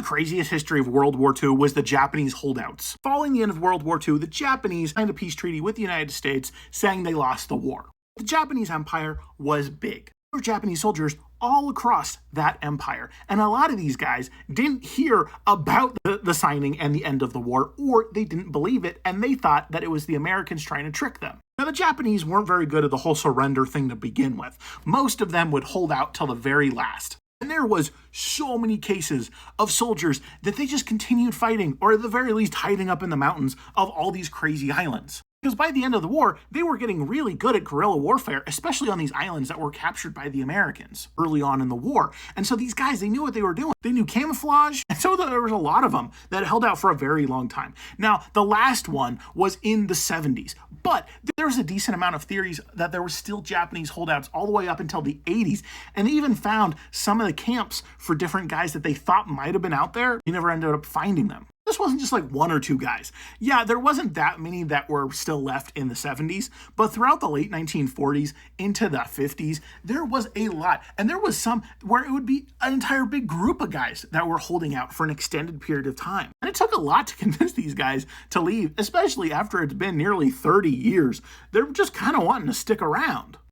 craziest history of World War II was the Japanese holdouts. Following the end of World War II, the Japanese signed a peace treaty with the United States saying they lost the war. The Japanese Empire was big. There were Japanese soldiers all across that empire. And a lot of these guys didn't hear about the signing and the end of the war, or they didn't believe it, and they thought that it was the Americans trying to trick them. Now, the Japanese weren't very good at the whole surrender thing to begin with. Most of them would hold out till the very last. And there was so many cases of soldiers that they just continued fighting, or at the very least hiding up in the mountains of all these crazy islands. Because by the end of the war, they were getting really good at guerrilla warfare, especially on these islands that were captured by the Americans early on in the war. And so these guys, they knew what they were doing. They knew camouflage, and so there was a lot of them that held out for a very long time. Now, the last one was in the 70s, but there was a decent amount of theories that there were still Japanese holdouts all the way up until the 80s, and they even found some of the camps for different guys that they thought might have been out there. They never ended up finding them. This wasn't just like one or two guys. Yeah, there wasn't that many that were still left in the 70s, but throughout the late 1940s into the 50s, there was a lot. And there was some where it would be an entire big group of guys that were holding out for an extended period of time. And it took a lot to convince these guys to leave, especially after it's been nearly 30 years. They're just kind of wanting to stick around.